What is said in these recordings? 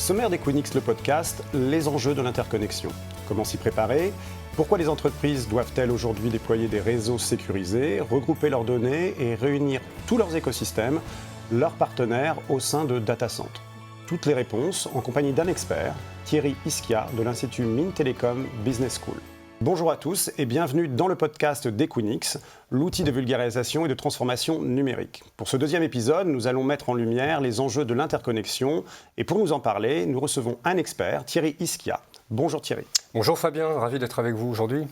sommaire d'Equinix, le podcast, les enjeux de l'interconnexion. Comment s'y préparer? Pourquoi les entreprises doivent-elles aujourd'hui déployer des réseaux sécurisés, regrouper leurs données et réunir tous leurs écosystèmes, leurs partenaires au sein de data centers? Toutes les réponses en compagnie d'un expert, Thierry Ischia de l'Institut Mines Telecom Business School. Bonjour à tous et bienvenue dans le podcast d'Equinix, l'outil de vulgarisation et de transformation numérique. Pour ce deuxième épisode, nous allons mettre en lumière les enjeux de l'interconnexion et pour nous en parler, nous recevons un expert, Thierry Ischia. Bonjour Thierry. Bonjour Fabien, ravi d'être avec vous aujourd'hui.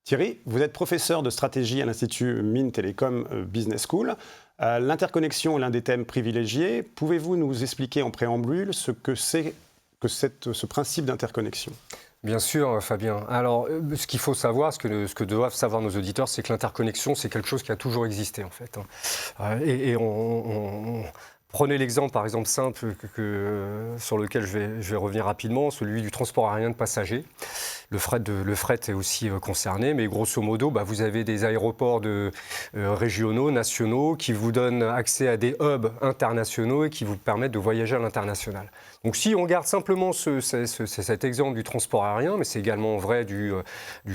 Thierry, vous êtes professeur de stratégie à l'Institut Mines Telecom Business School. L'interconnexion est l'un des thèmes privilégiés. Pouvez-vous nous expliquer en préambule ce que c'est que ce principe d'interconnexion ? Bien sûr, Fabien. Alors, ce qu'il faut savoir, ce que doivent savoir nos auditeurs, c'est que l'interconnexion, c'est quelque chose qui a toujours existé, en fait. Prenez l'exemple, par exemple, simple sur lequel je vais revenir rapidement, celui du transport aérien de passagers. Le fret est aussi concerné, mais grosso modo, vous avez des aéroports régionaux, nationaux, qui vous donnent accès à des hubs internationaux et qui vous permettent de voyager à l'international. Donc si on garde simplement cet exemple du transport aérien, mais c'est également vrai du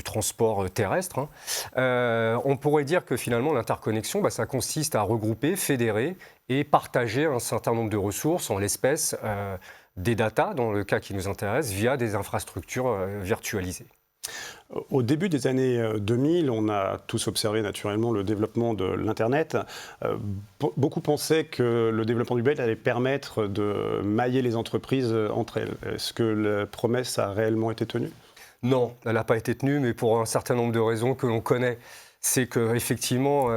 transport terrestre, on pourrait dire que finalement l'interconnexion, ça consiste à regrouper, fédérer et partager un certain nombre de ressources, en l'espèce des data, dans le cas qui nous intéresse, via des infrastructures virtualisées. Au début des années 2000, on a tous observé naturellement le développement de l'Internet. Beaucoup pensaient que le développement du web allait permettre de mailler les entreprises entre elles. Est-ce que la promesse a réellement été tenue ? Non, elle n'a pas été tenue, mais pour un certain nombre de raisons que l'on connaît. C'est qu'effectivement,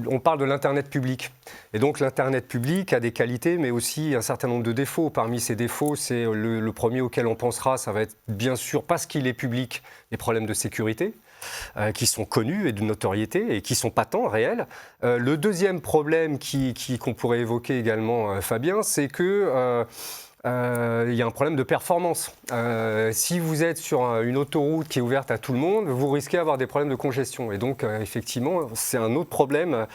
on parle de l'Internet public. Et donc l'Internet public a des qualités, mais aussi un certain nombre de défauts. Parmi ces défauts, c'est le premier auquel on pensera, ça va être bien sûr, parce qu'il est public, des problèmes de sécurité qui sont connus et de notoriété et qui sont patents, réels. Le deuxième problème qu'on pourrait évoquer également, Fabien, c'est que il y a un problème de performance. Si vous êtes sur une autoroute qui est ouverte à tout le monde, vous risquez d'avoir des problèmes de congestion. Et donc, effectivement, c'est un autre problème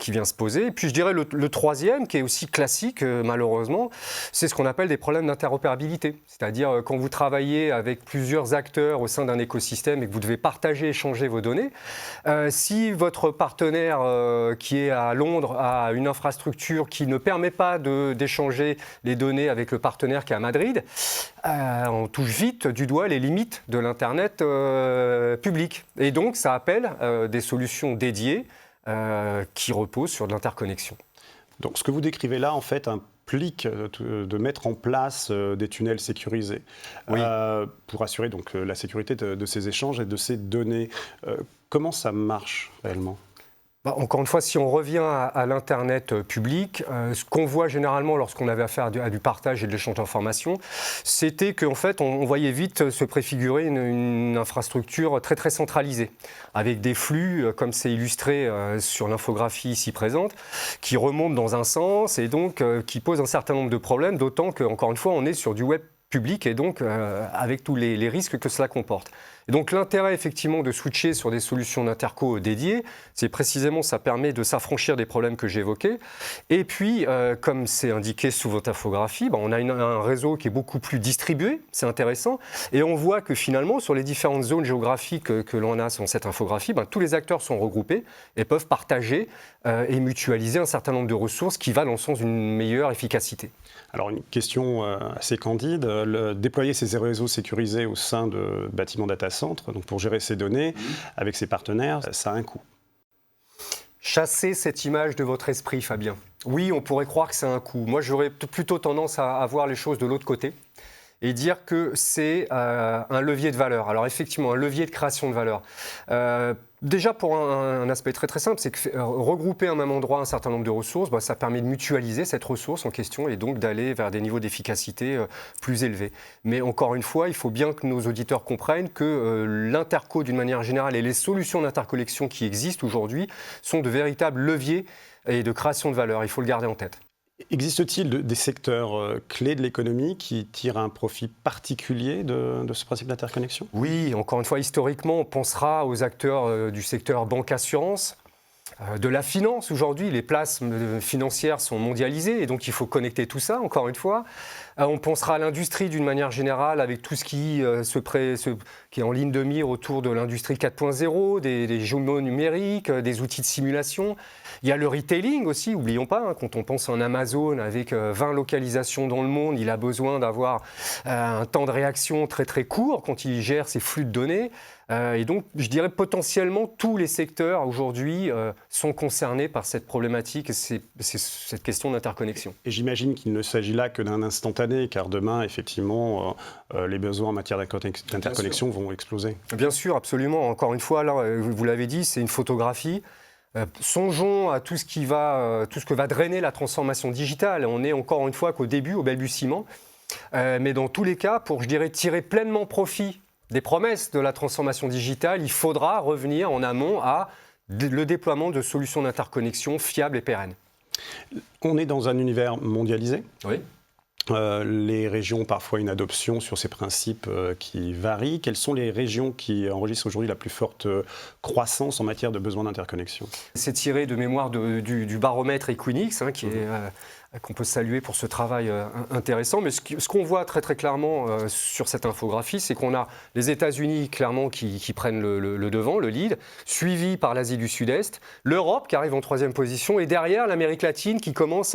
qui vient se poser. Et puis, je dirais le troisième, qui est aussi classique, malheureusement, c'est ce qu'on appelle des problèmes d'interopérabilité. C'est-à-dire, quand vous travaillez avec plusieurs acteurs au sein d'un écosystème et que vous devez partager, échanger vos données, si votre partenaire qui est à Londres a une infrastructure qui ne permet pas d'échanger les données avec le partenaire qui est à Madrid, on touche vite du doigt les limites de l'Internet public. Et donc, ça appelle des solutions dédiées qui reposent sur de l'interconnexion. Donc, ce que vous décrivez là, en fait, implique de mettre en place des tunnels sécurisés pour assurer donc, la sécurité de ces échanges et de ces données. Comment ça marche réellement ? Encore une fois, si on revient à l'Internet public, ce qu'on voit généralement lorsqu'on avait affaire à du partage et de l'échange d'informations, c'était qu'en fait, on voyait vite se préfigurer une infrastructure très, très centralisée, avec des flux, comme c'est illustré sur l'infographie ici présente, qui remontent dans un sens et donc qui posent un certain nombre de problèmes, d'autant qu'encore une fois, on est sur du web public et donc avec tous les risques que cela comporte. Et donc l'intérêt effectivement de switcher sur des solutions d'interco dédiées, c'est précisément ça permet de s'affranchir des problèmes que j'évoquais. Et puis, comme c'est indiqué sous votre infographie, on a un réseau qui est beaucoup plus distribué, c'est intéressant. Et on voit que finalement, sur les différentes zones géographiques que l'on a sur cette infographie, tous les acteurs sont regroupés et peuvent partager et mutualiser un certain nombre de ressources qui va dans le sens d'une meilleure efficacité. Alors une question assez candide, déployer ces réseaux sécurisés au sein de bâtiments data centers, donc pour gérer ces données avec ses partenaires, ça a un coût. Chassez cette image de votre esprit, Fabien. Oui, on pourrait croire que c'est un coût. Moi, j'aurais plutôt tendance à voir les choses de l'autre côté et dire que c'est un levier de valeur. Alors effectivement, un levier de création de valeur. Déjà pour un aspect très très simple, c'est que regrouper à un même endroit un certain nombre de ressources, ça permet de mutualiser cette ressource en question et donc d'aller vers des niveaux d'efficacité plus élevés. Mais encore une fois, il faut bien que nos auditeurs comprennent que l'interco d'une manière générale et les solutions d'interconnexion qui existent aujourd'hui sont de véritables leviers et de création de valeur. Il faut le garder en tête. Existe-t-il des secteurs clés de l'économie qui tirent un profit particulier de ce principe d'interconnexion ? Oui, encore une fois, historiquement, on pensera aux acteurs du secteur banque-assurance, de la finance aujourd'hui. Les places financières sont mondialisées et donc il faut connecter tout ça, encore une fois. On pensera à l'industrie d'une manière générale avec tout ce qui est en ligne de mire autour de l'industrie 4.0, des jumeaux numériques, des outils de simulation. Il y a le retailing aussi, n'oublions pas, hein, quand on pense en Amazon avec 20 localisations dans le monde, il a besoin d'avoir un temps de réaction très très court quand il gère ses flux de données. Et donc, je dirais potentiellement tous les secteurs aujourd'hui sont concernés par cette problématique et cette question d'interconnexion. Et j'imagine qu'il ne s'agit là que d'un instantané, car demain, effectivement, les besoins en matière d'interconnexion vont exploser. Bien sûr, absolument. Encore une fois, là, vous l'avez dit, c'est une photographie. Songeons à tout ce que va drainer la transformation digitale. On est encore une fois qu'au début, au balbutiement. Mais dans tous les cas, pour, je dirais, tirer pleinement profit des promesses de la transformation digitale, il faudra revenir en amont à le déploiement de solutions d'interconnexion fiables et pérennes. On est dans un univers mondialisé. Oui. Les régions ont parfois une adoption sur ces principes qui varient. Quelles sont les régions qui enregistrent aujourd'hui la plus forte croissance en matière de besoins d'interconnexion ? C'est tiré de mémoire du baromètre Equinix, hein, qu'on peut saluer pour ce travail intéressant. Mais ce qu'on voit très très clairement sur cette infographie, c'est qu'on a les États-Unis clairement qui prennent le devant, le lead, suivi par l'Asie du Sud-Est, l'Europe qui arrive en 3e position, et derrière l'Amérique latine qui commence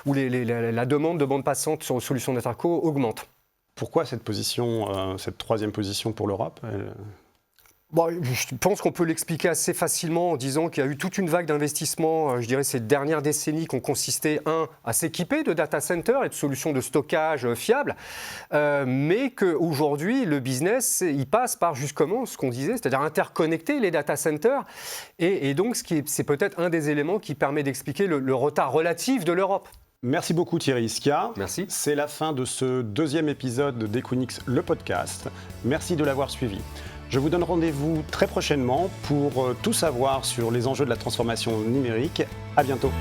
où la demande de bande passante sur les solutions d'interco augmente. Pourquoi cette position, cette 3e position pour l'Europe ? Bon, je pense qu'on peut l'expliquer assez facilement en disant qu'il y a eu toute une vague d'investissements, je dirais, ces dernières décennies qui ont consisté, à s'équiper de data centers et de solutions de stockage fiables, mais qu'aujourd'hui, le business, il passe par justement ce qu'on disait, c'est-à-dire interconnecter les data centers. Et donc, c'est peut-être un des éléments qui permet d'expliquer le retard relatif de l'Europe. Merci beaucoup Thierry Ischia. Merci. C'est la fin de ce 2e épisode d'Equinix, le podcast. Merci de l'avoir suivi. Je vous donne rendez-vous très prochainement pour tout savoir sur les enjeux de la transformation numérique. À bientôt.